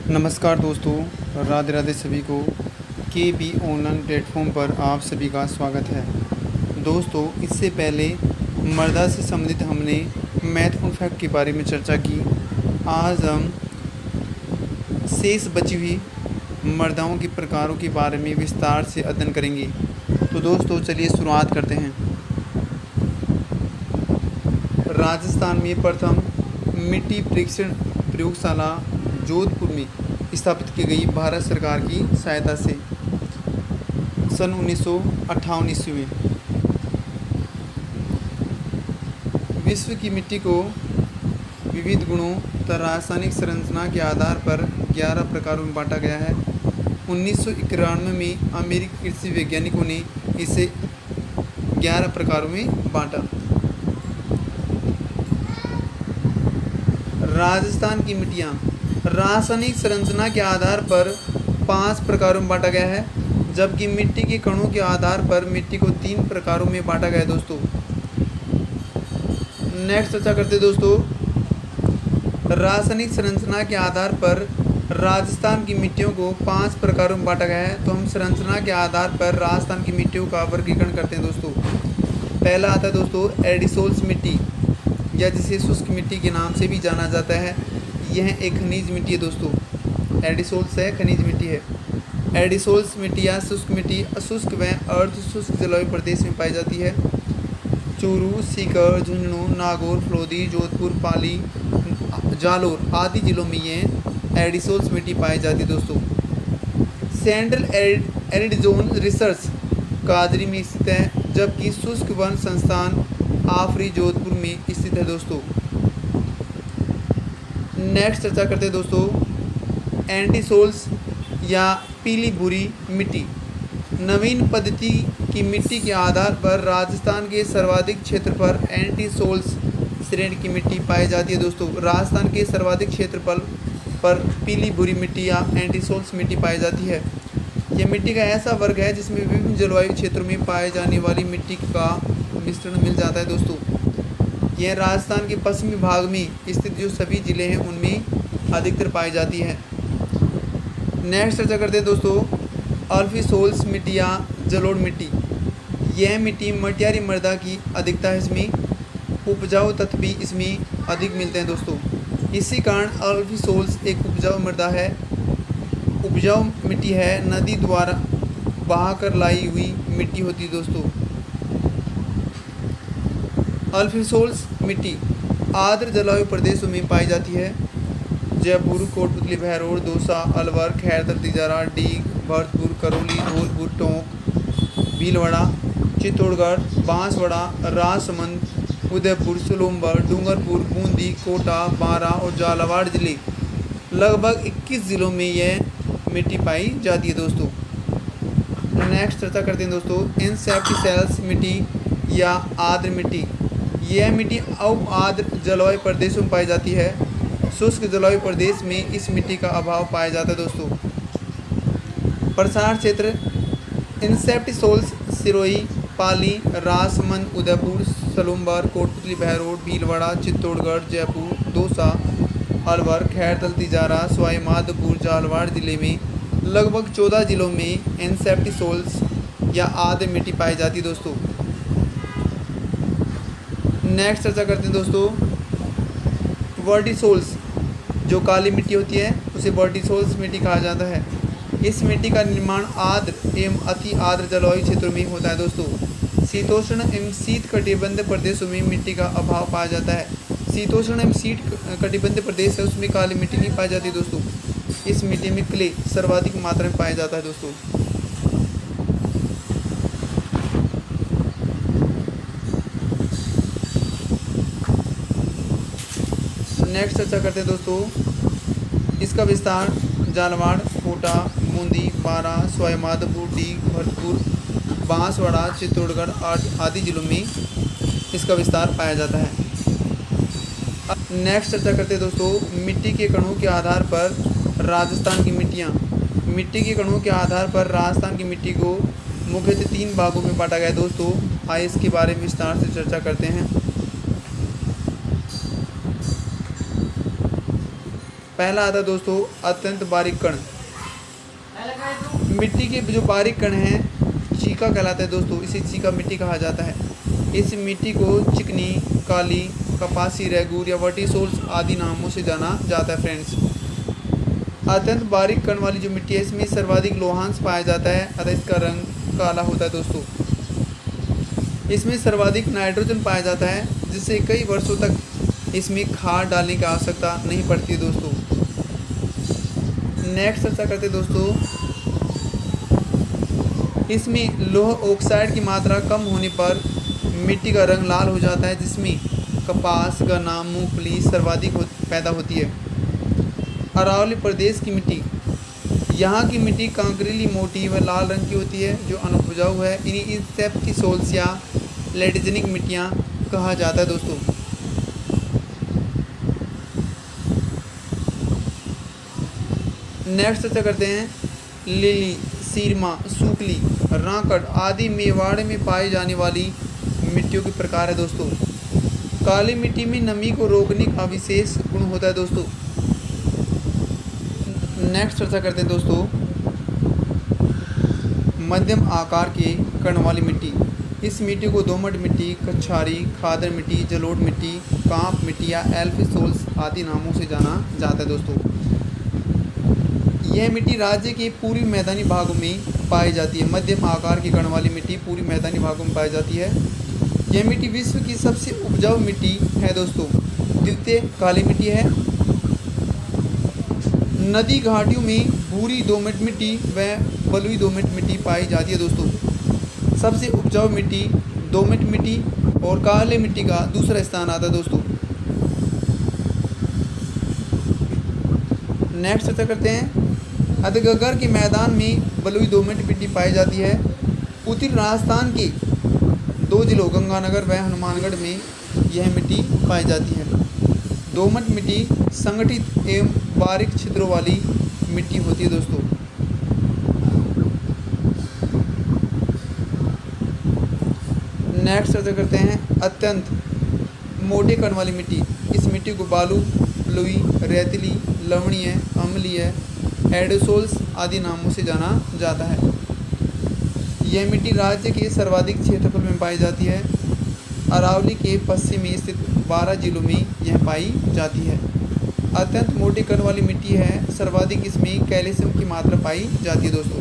नमस्कार दोस्तों, राधे राधे सभी को। के बी ऑनलाइन प्लेटफॉर्म पर आप सभी का स्वागत है। दोस्तों, इससे पहले मर्दा से संबंधित हमने महत्वपूर्ण फैक्ट के बारे में चर्चा की। आज हम शेष बची हुई मर्दाओं के प्रकारों के बारे में विस्तार से अध्ययन करेंगे। तो दोस्तों, चलिए शुरुआत करते हैं। राजस्थान में प्रथम मिट्टी परीक्षण प्रयोगशाला जोधपुर में स्थापित की गई भारत सरकार की सहायता से सन 1958 ईस्वी में। विश्व की मिट्टी को विविध गुणों तथा रासायनिक संरचना के आधार पर 11 प्रकारों में बांटा गया है। 1991 में अमेरिकी कृषि वैज्ञानिकों ने इसे 11 प्रकारों में बांटा। राजस्थान की मिट्टियाँ रासायनिक संरचना के आधार पर 5 प्रकारों में बांटा गया है, जबकि मिट्टी के कणों के आधार पर मिट्टी को 3 प्रकारों में बांटा गया है। दोस्तों, नेक्स्ट चर्चा करते हैं। दोस्तों, रासायनिक संरचना के आधार पर राजस्थान की मिट्टियों को 5 प्रकारों में बांटा गया है। तो हम संरचना के आधार पर राजस्थान की मिट्टियों का वर्गीकरण करते हैं। दोस्तों, पहला आता है दोस्तों एडिसोल्स मिट्टी, या जिसे शुष्क मिट्टी के नाम से भी जाना जाता है। यह एक खनिज मिट्टी है। दोस्तों, एडिसोल्स है, खनिज मिट्टी है। एडिसोल्स मिट्टी या शुष्क मिट्टी अशुष्क व अर्ध शुष्क जलवायु प्रदेश में पाई जाती है। चूरू, सीकर, झुंझुनू, नागौर, फलोदी, जोधपुर, पाली, जालोर आदि जिलों में ये एडिसोल्स मिट्टी पाई जाती है। दोस्तों, central arid zone research Qadri में स्थित है, जबकि शुष्क वन संस्थान आफरी जोधपुर में स्थित है। दोस्तों, नेक्स्ट चर्चा करते हैं। दोस्तों, एंटीसोल्स या पीली भूरी मिट्टी। नवीन पद्धति की मिट्टी के आधार पर राजस्थान के सर्वाधिक क्षेत्र पर एंटीसोल्स श्रेणी की मिट्टी पाई जाती है। दोस्तों, राजस्थान के सर्वाधिक क्षेत्रफल पर पीली भूरी मिट्टी या एंटीसोल्स मिट्टी पाई जाती है। यह मिट्टी का ऐसा वर्ग है जिसमें विभिन्न जलवायु क्षेत्रों में पाए जाने वाली मिट्टी का मिश्रण मिल जाता है। दोस्तों, यह राजस्थान के पश्चिमी भाग में स्थित जो सभी ज़िले हैं उनमें अधिकतर पाई जाती है। नेक्स्ट चर्चा करते हैं। दोस्तों, अल्फीसोल्स मिट्टी या जलोढ़ मिट्टी। यह मिट्टी मटियारी मृदा की अधिकता है। इसमें उपजाऊ तत्व भी इसमें अधिक मिलते हैं। दोस्तों, इसी कारण अल्फीसोल्स एक उपजाऊ मृदा है, उपजाऊ मिट्टी है, नदी द्वारा बहाकर लाई हुई मिट्टी होती है। दोस्तों, अल्फीसोल्स मिट्टी आर्द्र जलवायु प्रदेशों में पाई जाती है। जयपुर, कोटपुतली, बहरोड, दौसा, अलवर, खैरतर, तिजारा, डीग, भरतपुर, करौली, धौलपुर, टोंक, भीलवाड़ा, चित्तौड़गढ़, बांसवाड़ा, राजसमंद, उदयपुर, सोलंबर, डूंगरपुर, बूंदी, कोटा, बारा और झालावाड़ जिले लगभग 21 ज़िलों में यह मिट्टी पाई जाती है। दोस्तों, नेक्स्ट चर्चा करते हैं। दोस्तों, इनसेप्टिसेल्स मिट्टी या आर्द्र मिट्टी। यह मिट्टी अब आर्द्र जलवायु प्रदेशों में पाई जाती है। शुष्क जलवायु प्रदेश में इस मिट्टी का अभाव पाया जाता है। दोस्तों, प्रसार क्षेत्र इंसेप्टिसोल्स सिरोही, पाली, राजसमंद, उदयपुर, सलूम्बर, कोटपुतली, बहरोड, भीलवाड़ा, चित्तौड़गढ़, जयपुर, दौसा, अलवर, खैरतल, तिजारा, सवाई माधोपुर, झालावाड़ जिले में लगभग 14 जिलों में इंसेप्टिसोल्स या आर्द्र मिट्टी पाई जाती है। दोस्तों, नेक्स्ट चर्चा करते हैं। दोस्तों, वर्टिसोल्स जो काली मिट्टी होती है उसे वर्टिसोल्स मिट्टी कहा जाता है। इस मिट्टी का निर्माण आर्द्र एवं अति आर्द्र जलवायु क्षेत्रों में होता है। दोस्तों, शीतोष्ण एवं शीत कटिबंधीय प्रदेशों में मिट्टी का अभाव पाया जाता है। शीतोष्ण एवं शीत कटिबंधीय प्रदेश है उसमें काली मिट्टी नहीं पाई जाती। दोस्तों, इस मिट्टी में क्ले सर्वाधिक मात्रा में पाया जाता है। दोस्तों, नेक्स्ट चर्चा करते हैं। दोस्तों, इसका विस्तार झालावाड़, कोटा, बूंदी, बारा, सवाई माधोपुर, डीग, भरतपुर, बांसवाड़ा, चित्तौड़गढ़ आदि जिलों में इसका विस्तार पाया जाता है। नेक्स्ट चर्चा करते हैं। दोस्तों, मिट्टी के कणों के आधार पर राजस्थान की मिट्टियाँ। मिट्टी के कणों के आधार पर राजस्थान की मिट्टी को मुख्यतः 3 भागों में बांटा गया है। दोस्तों, आइए इसके बारे में विस्तार से चर्चा करते हैं। पहला आता है दोस्तों अत्यंत बारीक कण। मिट्टी के जो बारीक कण हैं चीका कहलाता है दोस्तों, इसे चीका मिट्टी कहा जाता है। इस मिट्टी को चिकनी, काली, कपासी, रेगूर या वर्टिसोल्स आदि नामों से जाना जाता है फ्रेंड्स। अत्यंत बारीक कण वाली जो मिट्टी है इसमें सर्वाधिक लोहांश पाया जाता है, अतः इसका रंग काला होता है दोस्तों। इसमें सर्वाधिक नाइट्रोजन पाया जाता है, जिससे कई वर्षों तक इसमें खाद डालने की आवश्यकता नहीं पड़ती है दोस्तों। नेक्स्ट चर्चा करते हैं दोस्तों, इसमें लोह ऑक्साइड की मात्रा कम होने पर मिट्टी का रंग लाल हो जाता है, जिसमें कपास, गन्ना, मूंगफली सर्वाधिक पैदा होती है। अरावली प्रदेश की मिट्टी, यहाँ की मिट्टी कांकरीली, मोटी व लाल रंग की होती है जो अनुपजाऊ है। इन्हें सेप्टी सोल्स या लेटजेनिक मिट्टियाँ कहा जाता है दोस्तों। नेक्स्ट चर्चा करते हैं लिली, सीरमा, सूखली, रांकड़ आदि मेवाड़ में पाई जाने वाली मिट्टियों के प्रकार है दोस्तों। काली मिट्टी में नमी को रोकने का विशेष गुण होता है दोस्तों। नेक्स्ट चर्चा करते हैं दोस्तों मध्यम आकार के कण वाली मिट्टी। इस मिट्टी को दोमट मिट्टी, कछारी, खादर मिट्टी, जलोढ़ मिट्टी, कांप मिट्टी या एल्फिसोल्स आदि नामों से जाना जाता है दोस्तों। यह मिट्टी राज्य के पूर्वी मैदानी भागों में पाई जाती है। मध्यम आकार की कण वाली मिट्टी पूर्वी मैदानी भागों में पाई जाती है। यह मिट्टी विश्व की सबसे उपजाऊ मिट्टी है दोस्तों। द्वितीय काली मिट्टी है। नदी घाटियों में भूरी दोमट मिट्टी व बलुई दोमट मिट्टी पाई जाती है दोस्तों। सबसे उपजाऊ मिट्टी दोमट मिट्टी और काले मिट्टी का दूसरा स्थान आता है दोस्तों। नेक्स्ट चर्चा करते हैं अधगगर के मैदान में बलुई दोमट मिट्टी पाई जाती है। उत्तरी राजस्थान के 2 जिलों गंगानगर व हनुमानगढ़ में यह मिट्टी पाई जाती है। दोमट मिट्टी संगठित एवं बारीक छिद्रों वाली मिट्टी होती है दोस्तों। नेक्स्ट चर्चा करते हैं अत्यंत मोटे कण वाली मिट्टी। इस मिट्टी को बालू, बलुई, रेतीली, लवणीय, अम्लीय, एडोसोल्स आदि नामों से जाना जाता है। यह मिट्टी राज्य के सर्वाधिक क्षेत्रफल में पाई जाती है। अरावली के पश्चिम में स्थित 12 जिलों में यह पाई जाती है। अत्यंत मोटे कण वाली मिट्टी है। सर्वाधिक इसमें कैल्शियम की मात्रा पाई जाती है दोस्तों।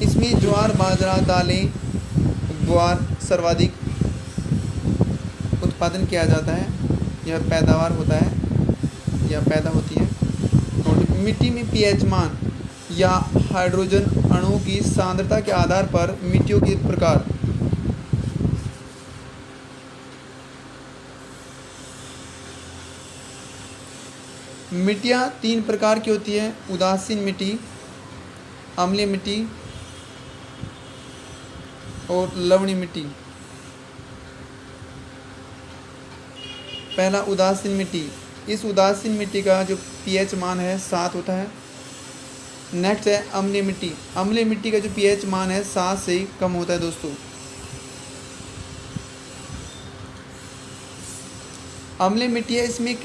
इसमें ज्वार, बाजरा, दालें, ग्वार सर्वाधिक उत्पादन किया जाता है। यह पैदावार होता है या पैदा होती है। और मिट्टी में पीएच मान या हाइड्रोजन अणुओं की सांद्रता के आधार पर मिट्टियों के प्रकार। मिट्टियाँ 3 प्रकार की होती है। उदासीन मिट्टी, अम्लीय मिट्टी और लवणीय मिट्टी। पहला उदासीन मिट्टी। इस उदासीन मिट्टी का जो पीएच मान है 7 होता है। नेक्स्ट है अम्लीय मिट्टी। अम्लीय मिट्टी का जो पीएच मान है 7 से कम होता है दोस्तों। अम्लीय मिट्टी है, इसमें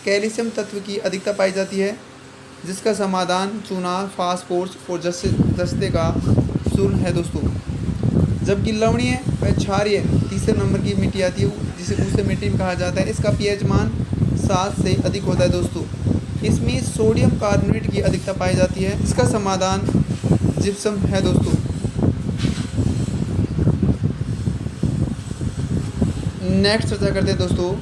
कैल्शियम तत्व की अधिकता पाई जाती है, जिसका समाधान चूना, फास्फोरस और जस्ते का चूर्ण है दोस्तों। जबकि लवणीय व क्षारीय तीसरे नंबर की मिट्टी आती है, जिसे दूसरे मिट्टी में कहा जाता है। इसका पीएच मान 7 से अधिक होता है दोस्तों। इसमें सोडियम कार्बोनेट की अधिकता पाई जाती है। इसका समाधान जिप्सम है दोस्तों। नेक्स्ट चर्चा करते हैं दोस्तों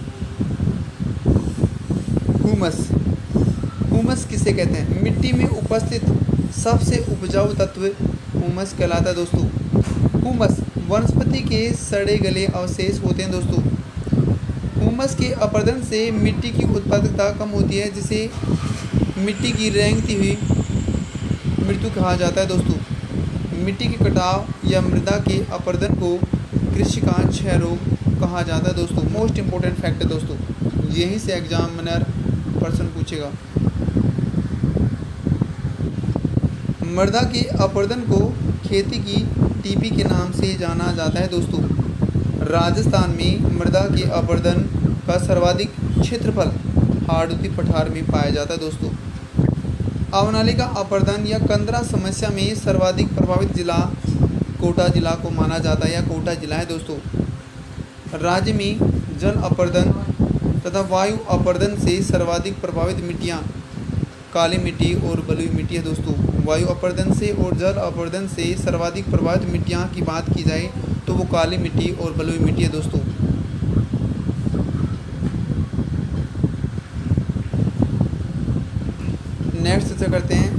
हुमस। हुमस किसे कहते हैं? मिट्टी में उपस्थित सबसे उपजाऊ तत्व हुमस कहलाता है दोस्तों। हुमस वनस्पति के सड़े गले अवशेष होते हैं दोस्तों। हुमस के अपरदन से मिट्टी की उत्पादकता कम होती है, जिसे मिट्टी की रेंगती हुई मृत्यु कहा जाता है दोस्तों। मिट्टी के कटाव या मृदा के अपरदन को कृषि का क्षय रोग कहा जाता है दोस्तों। मोस्ट इम्पोर्टेंट फैक्ट है दोस्तों, यहीं से एग्जामिनर प्रश्न पूछेगा। मृदा के अपरदन को खेती की टीपी के नाम से जाना जाता है दोस्तों। राजस्थान में मृदा के अपरदन का सर्वाधिक क्षेत्रफल हाड़ौती पठार में पाया जाता है दोस्तों। अवनाली का अपरदन या कंदरा समस्या में सर्वाधिक प्रभावित जिला कोटा जिला को माना जाता है या कोटा जिला है दोस्तों। राज्य में जल अपरदन तथा वायु अपरदन से सर्वाधिक प्रभावित मिट्टियाँ काली मिट्टी और बलुई मिट्टी है दोस्तों। वायु अपरदन से और जल अपरदन से सर्वाधिक प्रभावित मिट्टियाँ की बात की जाए तो वो काली मिट्टी और बलुई मिट्टी है दोस्तों। नेक्स्ट चर्चा करते हैं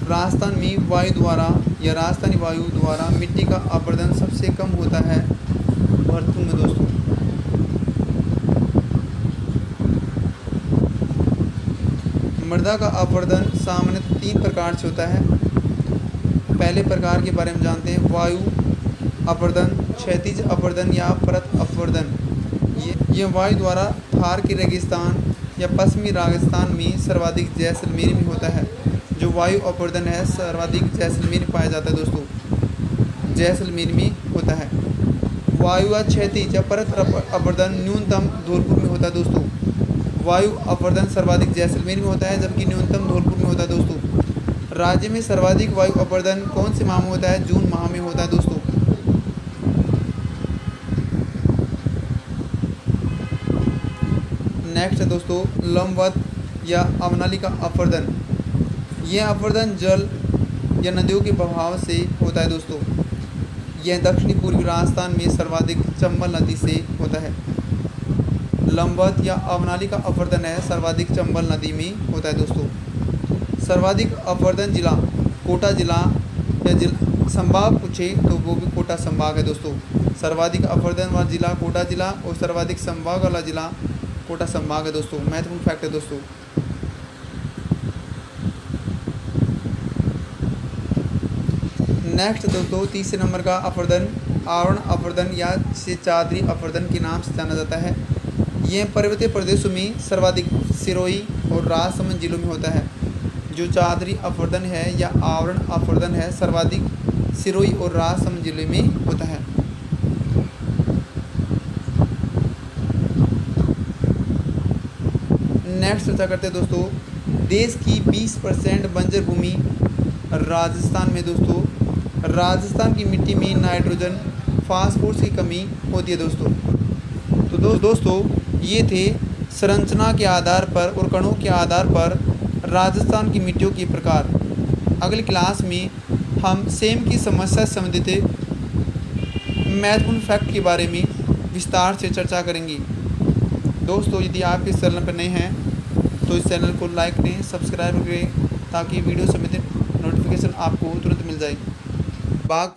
राजस्थान में वायु द्वारा या राजस्थानी वायु द्वारा मिट्टी का अपरदन सबसे कम होता है भरतपुर में दोस्तों। मृदा का अपरदन सामान्यतः 3 प्रकार से होता है। पहले प्रकार के बारे में जानते हैं, वायु अपरदन, क्षैतिज अपरदन या परत अपरदन। ये वायु द्वारा थार के रेगिस्तान या पश्चिमी राजस्थान में सर्वाधिक जैसलमेर में होता है। जो वायु अपरदन है सर्वाधिक जैसलमेर में पाया जाता है दोस्तों, जैसलमेर में होता है। वायु या क्षैतिज या परत अपरदन न्यूनतम धौलपुर में होता है दोस्तों। वायु अपरदन सर्वाधिक जैसलमेर में होता है जबकि न्यूनतम धौलपुर में होता है दोस्तों। राज्य में सर्वाधिक वायु अपरदन कौन से माह में होता है? जून माह में होता है दोस्तों। नेक्स्ट है दोस्तों लंबवत या अवनाली का अपरदन। यह अपरदन जल या नदियों के बहाव से होता है दोस्तों। यह दक्षिणी पूर्वी राजस्थान में सर्वाधिक चंबल नदी से होता है। लंबवत या अवनाली का अपरदन है सर्वाधिक चंबल नदी में होता है दोस्तों। सर्वाधिक अपरदन जिला कोटा जिला या संभाग पूछे तो वो भी कोटा संभाग है दोस्तों। सर्वाधिक अपरदन वाला जिला कोटा जिला और सर्वाधिक संभाग वाला जिला कोटा संभाग है दोस्तों। महत्वपूर्ण फैक्ट है दोस्तों। नेक्स्ट दोस्तों तीसरे नंबर का अपरदन आवरण अपरदन या से चादरी अपरदन के नाम से जाना जाता है। यह पर्वतीय प्रदेशों में सर्वाधिक सिरोही और राजसमंद जिलों में होता है। जो चादरी अपरदन है या आवरण अपरदन है सर्वाधिक सिरोही और राजसमंद जिले में होता है। नेक्स्ट चर्चा करते हैं दोस्तों, देश की 20% बंजर भूमि राजस्थान में दोस्तों। राजस्थान की मिट्टी में नाइट्रोजन फास्फोरस की कमी होती है दोस्तों। तो दोस्तों ये थे संरचना के आधार पर और कणों के आधार पर राजस्थान की मिट्टियों के प्रकार। अगली क्लास में हम सेम की समस्या से संबंधित महत्वपूर्ण फैक्ट के बारे में विस्तार से चर्चा करेंगे। दोस्तों यदि आप इस चैनल पर नए हैं तो इस चैनल को लाइक करें, सब्सक्राइब करें ताकि वीडियो संबंधित नोटिफिकेशन आपको तुरंत मिल जाए। बाग